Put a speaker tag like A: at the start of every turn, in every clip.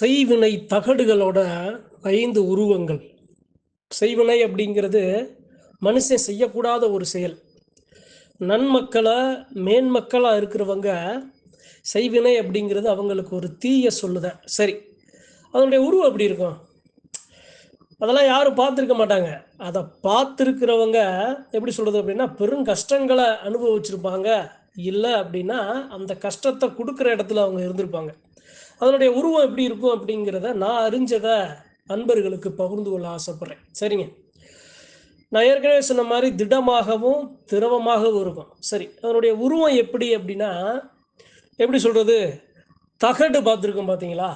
A: செய்வினை தகடுகளோட 5 உருவங்கள். செய்வினை அப்படிங்கிறது மனுஷன் செய்யக்கூடாத ஒரு செயல். நன்மக்களா, மேன்மக்களா இருக்கிறவங்க, செய்வினை அப்படிங்கிறது அவங்களுக்கு ஒரு தீய சொல்லுதான். சரி. அதனுடைய உருவம் எப்படி இருக்கும்? அதெல்லாம் யாரும் பார்த்துருக்க மாட்டாங்க. அத பார்த்துருக்கிறவங்க எப்படி சொல்றது அப்படின்னா, பெரும் கஷ்டங்கள அனுபவிச்சிருப்பாங்க. இல்ல அப்படின்னா, அந்த கஷ்டத்த குடுக்குற இடத்துல அவங்க இருந்திருப்பாங்க. அதனுடைய உருவம் எப்படி இருக்கும் அப்படிங்கிறத நான் அறிஞ்சத நண்பர்களுக்கு பகிர்ந்து கொள்ள ஆசைப்படுறேன். சரிங்க. நான் ஏற்கனவே சொன்ன மாரி திடமாகவும், திரவமாகவும் இருக்கும். சரி. அதனுடைய உருவம் எப்படி அப்படின்னா, எப்படி சொல்றது? தகடு பார்த்துருக்கோம் பார்த்தீங்களா?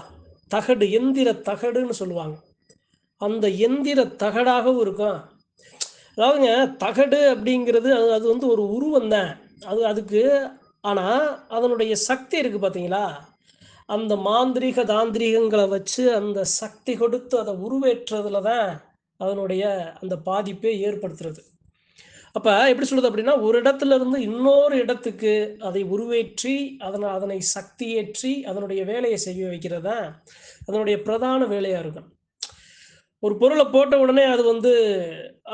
A: தகடு, எந்திர தகடுன்னு சொல்லுவாங்க. அந்த எந்திர தகடாகவும் இருக்கும். அதாவதுங்க தகடு அப்படிங்கிறது அது அது வந்து ஒரு உருவம் தான். அதுக்கு ஆனா, அதனுடைய சக்தி இருக்கு பார்த்தீங்களா? அந்த மாந்திரீக, தாந்திரீகங்கள வச்சு அந்த சக்தி கொடுத்து அத உருவேற்றுறதுல தான் அதனுடைய அந்த பாதிப்பே ஏற்படுத்துறது. அப்ப எப்படி சொல்றது அப்படின்னா, ஒரு இடத்துல இருந்து இன்னொரு இடத்துக்கு அதை உருவேற்றி, அதனை சக்தியேற்றி, அதனுடைய வேலைய செய்ய வைக்கிறது தான் அதனுடைய பிரதான வேலையா இருக்கும். ஒரு பொருள போட்ட உடனே அது வந்து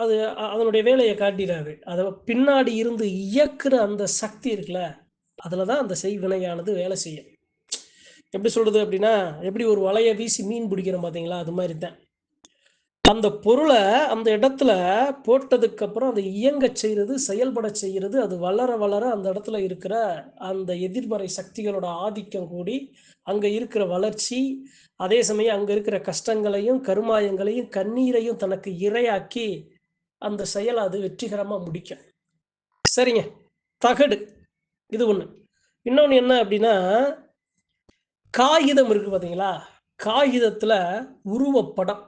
A: அது அதனுடைய வேலைய காட்டிறாது. அத பின்னாடி இருந்து இயக்குற அந்த சக்தி இருக்குல்ல, அதுல தான் அந்த செய்வினையானது வேலை செய்யும். எப்படி சொல்றது அப்படின்னா, எப்படி ஒரு வலைய வீசி மீன் பிடிக்கிறோம் பார்த்தீங்களா? அது மாரி தான். அந்த பொருள அந்த இடத்துல போட்டதுக்கப்புறம் அத இயங்கச் செய்றது, செயல்படச் செய்றது, அது வளர வளர அந்த இடத்துல இருக்கிற அந்த எதிர்மறை சக்திகளோட ஆதிக்கம் கூடி, அங்க இருக்கிற வளர்ச்சி, அதே சமயம் அங்க இருக்கிற கஷ்டங்களையும், கருமாயங்களையும், கண்ணீரையும் தனக்கு இரையாக்கி, அந்த செயல அது வெற்றிகரமா முடிக்கும். சரிங்க. தகடு. இது ஒண்ணு. இன்னொன்னு என்ன அப்படின்னா, காகிதம் இருக்கு பார்த்தீங்களா? காகிதத்துல உருவப்படம்.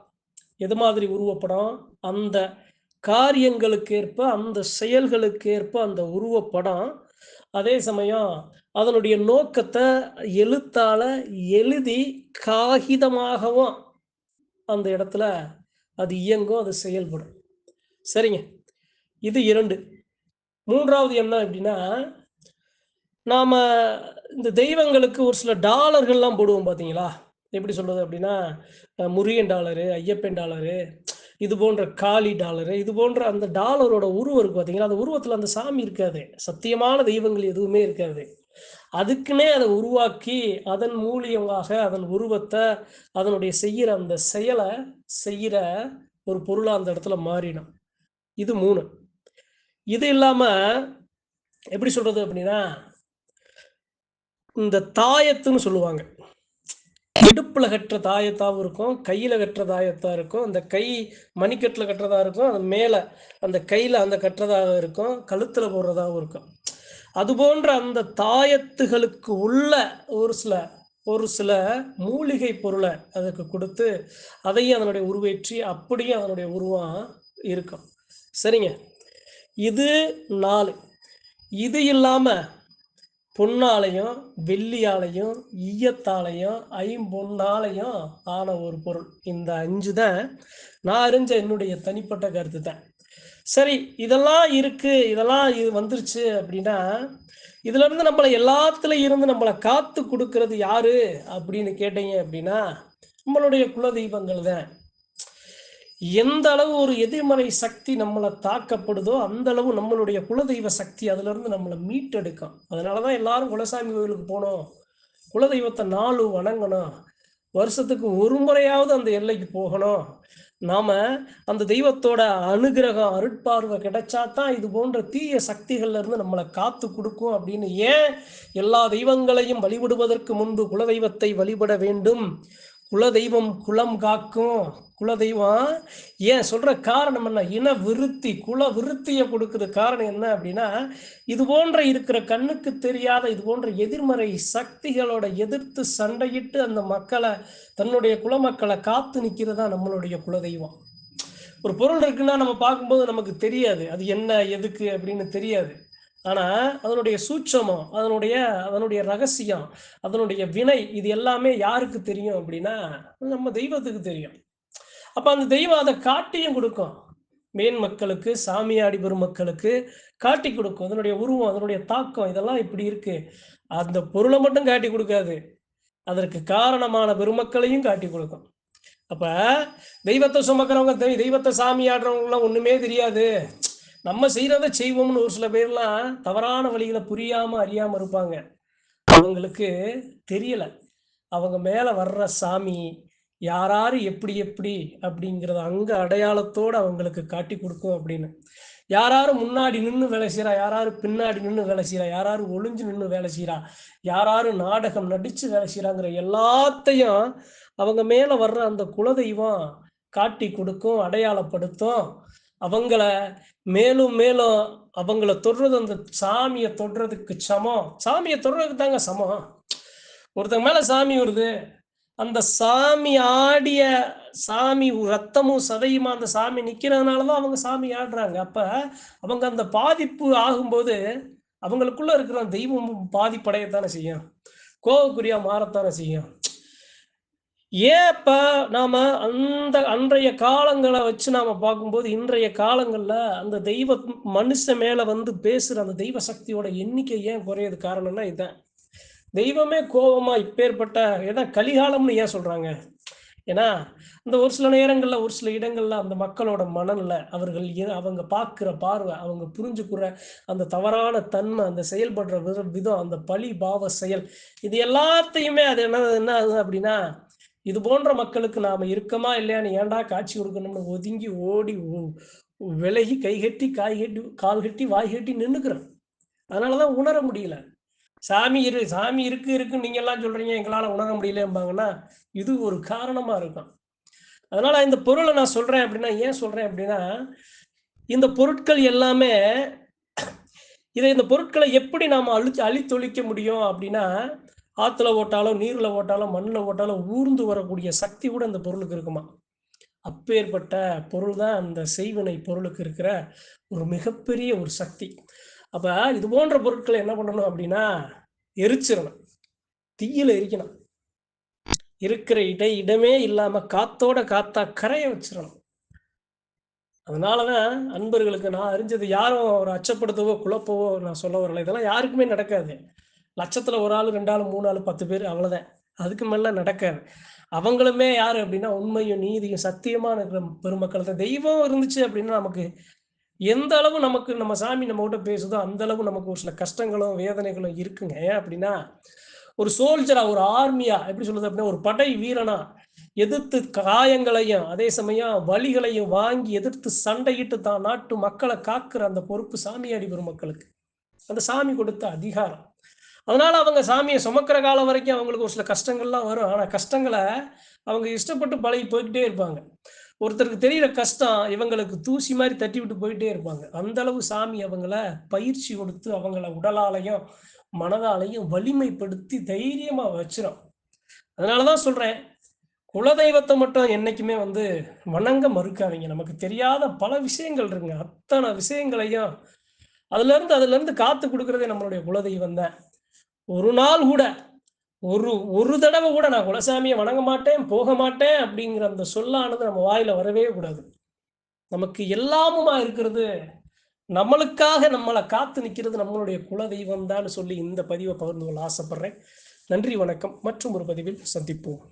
A: எது மாதிரி உருவப்படம்? அந்த காரியங்களுக்கேற்ப, அந்த செயல்களுக்கேற்ப அந்த உருவப்படம், அதே சமயம் அதனுடைய நோக்கத்த எழுத்தால எழுதி காகிதமாகவும் அந்த இடத்துல அது இயங்கும், அது செயல்படும். சரிங்க. இது 2. 3வது என்ன அப்டின்னா, நாம இந்த தெய்வங்களுக்கு ஒரு சில டாலர்கள்லாம் போடுவோம் பார்த்தீங்களா? எப்படி சொல்றது அப்டின்னா, முருகன் டாலரு, ஐயப்பன் டாலரு, இது போன்ற காளி டாலரு, இது போன்ற அந்த டாலரோட உருவம் இருக்கு பார்த்தீங்களா? அந்த உருவத்தில அந்த சாமி இருக்காது. சத்தியமான தெய்வங்கள் எதுவுமே இருக்காது. அதுக்குன்னே அத உருவாக்கி, அதன் மூலியமாக அதன் உருவத்த, அதனுடைய செய்யிற அந்த செயல செய்யிற ஒரு பொருளா அந்த இடத்துல மாறிடும். இது 3. இது இல்லாம எப்படி சொல்றது அப்படின்னா, இந்த தாயத்துன்னு சொல்லுவாங்க. இடுப்புல கட்டுற தாயத்தாவும் இருக்கும். கையில கட்டுற தாயத்தா இருக்கும். அந்த கை மணிக்கட்டுல கட்டுறதா இருக்கும். அது மேல அந்த கையில அந்த கட்டுறதாக இருக்கும். கழுத்துல போடுறதாவும் இருக்கும். அதுபோன்ற அந்த தாயத்துகளுக்கு உள்ள ஒரு சில ஒரு சில மூலிகை பொருள அதுக்கு குடுத்து, அதையும் அதனுடைய உருவேற்றி, அப்படியே அதனுடைய உருவம் இருக்கும். சரிங்க. இது 4. இது இல்லாம பொன்னாலையும், வெள்ளியாலையும், ஈயத்தாலையும், ஐம்பொன்னாலையும் ஆன ஒரு பொருள். இந்த 5 தான் நான் அறிஞ்ச என்னுடைய தனிப்பட்ட கருத்து தான். சரி, இதெல்லாம் இருக்கு, இதெல்லாம் இது வந்துருச்சு அப்படின்னா, இதுலருந்து நம்மள எல்லாத்துல இருந்து நம்மள காத்து குடுக்குறது யாரு அப்படின்னு கேட்டீங்க அப்படின்னா, நம்மளுடைய குலதெய்வங்கள் தான். எந்த அளவு ஒரு எதிர்மறை சக்தி நம்மள தாக்கப்படுதோ, அந்த அளவு நம்மளுடைய குலதெய்வ சக்தி அதிலிருந்து நம்மள மீட்டெடுக்கும். அதனால தான் எல்லாரும் குலசாமி கோயிலுக்கு போணும். குலதெய்வத்த நாளும் வணங்கணும். வருஷத்துக்கு ஒரு முறையாவது அந்த எல்லைக்கு போகணும். நாம அந்த தெய்வத்தோட அனுக்கிரகம், அருட்பார்வை கிடைச்சா தான் இது போன்ற தீய சக்திகள்ல இருந்து நம்மள காத்து குடுக்கும் அப்படின்னு ஏன் எல்லா தெய்வங்களையும் வழிபடுவதற்கு முன்பு குலதெய்வத்தை வழிபட வேண்டும். குலதெய்வம் குலம் காக்கும். குலதெய்வம் ஏன் சொல்ற காரணம் என்ன? இன விருத்தி, குல விருத்திய கொடுக்குது. காரணம் என்ன அப்படின்னா, இது போன்ற இருக்கிற கண்ணுக்கு தெரியாத இது போன்ற எதிர்மறை சக்திகளோட எதிர்த்து சண்டையிட்டு அந்த மக்கள தன்னுடைய குலமக்கள காத்து நிக்கிறதா நம்மளுடைய குலதெய்வம். ஒரு பொருள் இருக்குன்னா நம்ம பார்க்கும்போது நமக்கு தெரியாது. அது என்ன? எதுக்கு? அப்படின்னு தெரியாது. ஆனா, அதனுடைய சூட்சமம், அதனுடைய அதனுடைய ரகசியம், அதனுடைய வினை இது எல்லாமே யாருக்கு தெரியும் அப்படின்னா, நம்ம தெய்வத்துக்கு தெரியும். அப்ப அந்த தெய்வம் அத காட்டியும் குடுக்கும். மேன் மக்களுக்கு, சாமியாடி பெருமக்களுக்கு காட்டிக் குடுக்கும். அதனுடைய உருவம், அதனுடைய தாக்கம் இதெல்லாம் இப்படி இருக்கு. அந்த பொருள மட்டும் காட்டிக் குடுக்காது. அதற்கு காரணமான பெருமக்களையும் காட்டி கொடுக்கும். அப்ப தெய்வத்தை சுமக்கிறவங்க தெய்வத்தை சாமி ஆடுறவங்கலாம் ஒண்ணுமே தெரியாது, நம்ம செய்யறத செய்வோம்னு ஒரு சில பேர்லாம் தவறான வழிகளை புரியாம அறியாம இருப்பாங்க. அவங்களுக்கு தெரியல அவங்க மேல வர்ற சாமி யாராரு எப்படி எப்படி அப்படிங்கிறத அங்க அடையாளத்தோடு அவங்களுக்கு காட்டி கொடுக்கும் அப்படின்னு. யாராரு முன்னாடி நின்று வேலை செய்யறா, யாராரு பின்னாடி நின்று வேலை செய்யறா, யாராரு ஒளிஞ்சு நின்று வேலை செய்யறா, யாராரு நாடகம் நடிச்சு வேலை செய்யறாங்கிற எல்லாத்தையும் அவங்க மேல வர்ற அந்த குலதெய்வம் காட்டி கொடுக்கும், அடையாளப்படுத்தும். அவங்கள மேலும் மேலும் அவங்கள தொடுறது அந்த சாமியை தொடுறதுக்கு சமம். சாமியை தொடுறதுக்கு தாங்க சமம். ஒருத்தங்க மேல சாமி வருது, அந்த சாமி ஆடிய சாமி ரத்தமும் சதையுமா அந்த சாமி நிக்கிறதுனாலதான் அவங்க சாமி ஆடுறாங்க. அப்ப அவங்க அந்த பாதிப்பு ஆகும்போது அவங்களுக்குள்ள இருக்கிற தெய்வம் பாதிப்படையத்தானே செய்யும், கோவக்குரியா மாறத்தானே செய்யும். ஏன் இப்ப நாம அந்த அன்றைய காலங்களை வச்சு நாம பார்க்கும்போது இன்றைய காலங்கள்ல அந்த தெய்வ மனுஷன் மேல வந்து பேசுற அந்த தெய்வ சக்தியோட எண்ணிக்கை ஏன் குறையது காரணம்னா இதுதான். தெய்வமே கோபமா இப்பேற்பட்ட ஏன்னா கலிகாலம்னு ஏன் சொல்றாங்க? ஏன்னா இந்த ஒரு சில நேரங்கள்ல ஒரு சில இடங்கள்ல அந்த மக்களோட மனநிலை, அவர்கள் அவங்க பார்க்கிற பார்வை, அவங்க புரிஞ்சுக்கிற அந்த தவறான தன்மை, அந்த செயல்படுற விதம், அந்த பழி பாவ செயல், இது எல்லாத்தையுமே அது என்ன ஆகுது அப்படின்னா, இது போன்ற மக்களுக்கு நாம இருக்கமா இல்லையான்னு ஏன்டா காட்சி கொடுக்கணும்னு ஒதுங்கி ஓடி விலகி கை கட்டி காய் கட்டி கால் கட்டி வாய் கட்டி நின்னுக்கிறோம். அதனாலதான் உணர முடியல. சாமி இருக்குன்னு நீங்க எல்லாம் சொல்றீங்க, எங்களால உணர முடியலம்பாங்கன்னா இது ஒரு காரணமா இருக்கும். அதனால இந்த பொருளை நான் சொல்றேன் அப்படின்னா ஏன் சொல்றேன் அப்படின்னா, இந்த பொருட்கள் எல்லாமே இந்த பொருட்களை எப்படி நாம அழித்தொழிக்க முடியும் அப்படின்னா, ஆத்துல ஓட்டாலும் நீர்ல ஓட்டாலும் மண்ணுல ஓட்டாலும் ஊர்ந்து வரக்கூடிய சக்தி கூட இந்த பொருளுக்கு இருக்குமா. அப்பேற்பட்ட பொருள் தான் அந்த செய்வினை பொருளுக்கு இருக்கிற ஒரு மிகப்பெரிய ஒரு சக்தி. அப்ப இது போன்ற பொருட்களை என்ன பண்ணணும் அப்படின்னா, எரிச்சிடணும், தீயில எரிக்கணும். இருக்கிற இடமே இல்லாம காத்தோட காத்தா கரைய வச்சிடணும். அதனாலதான் அன்பர்களுக்கு நான் அறிஞ்சது, யாரும் ஒரு அச்சப்படுத்தவோ குழப்பவோ நான் சொல்ல வரல. இதெல்லாம் யாருக்குமே நடக்காது. லட்சத்துல 1 ஆளு 2 ஆளு 3 ஆளு 10 பேர் அவ்வளவுதான். அதுக்கு மேல நடக்காது. அவங்களுமே யாரு அப்படின்னா உண்மையும் நீதியும் சத்தியமான இருக்கிற பெருமக்கள் தான். தெய்வம் இருந்துச்சு அப்படின்னா நமக்கு எந்த அளவு நமக்கு நம்ம சாமி நம்ம கிட்ட பேசுதோ அந்த அளவு நமக்கு ஒரு சில கஷ்டங்களும் வேதனைகளும் இருக்குங்க. ஏன் அப்படின்னா ஒரு சோல்ஜரா, ஒரு ஆர்மியா, எப்படி சொல்றது அப்படின்னா ஒரு படை வீரனா எதிர்த்து காயங்களையும் அதே சமயம் வலிகளையும் வாங்கி எதிர்த்து சண்டையிட்டு தான் நாட்டு மக்களை காக்குற அந்த பொறுப்பு சாமியாடி பெருமக்களுக்கு. அந்த சாமி கொடுத்த அதிகாரம். அதனால அவங்க சாமியை சுமக்கிற காலம் வரைக்கும் அவங்களுக்கு ஒரு சில கஷ்டங்கள்லாம் வரும். ஆனா கஷ்டங்களை அவங்க இஷ்டப்பட்டு பழகி போய்கிட்டே இருப்பாங்க. ஒருத்தருக்கு தெரிகிற கஷ்டம் இவங்களுக்கு தூசி மாதிரி தட்டி விட்டு போயிட்டே இருப்பாங்க. அந்த அளவு சாமி அவங்கள பயிற்சி கொடுத்து அவங்கள உடலாலையும் மனதாலையும் வலிமைப்படுத்தி தைரியமா வச்சிரும். அதனாலதான் சொல்றேன், குலதெய்வத்தை மட்டும் என்னைக்குமே வந்து வணங்க மறுக்காதீங்க. நமக்கு தெரியாத பல விஷயங்கள் இருக்குங்க. அத்தனை விஷயங்களையும் அதுல இருந்து காத்து கொடுக்கறதே நம்மளுடைய குலதெய்வம் தான். ஒரு நாள் கூட ஒரு ஒரு தடவை கூட நான் குலசாமியை வணங்க மாட்டேன், போக மாட்டேன் அப்படிங்கிற அந்த சொல்லானது நம்ம வாயில வரவே கூடாது. நமக்கு எல்லாமுமா இருக்கிறது, நம்மளுக்காக நம்மளை காத்து நிற்கிறது நம்மளுடைய குலதெய்வம் தான் சொல்லி இந்த பதிவை பகிர்ந்து கொள்ள ஆசைப்படுறேன். நன்றி, வணக்கம். மற்றும் ஒரு பதிவில் சந்திப்போம்.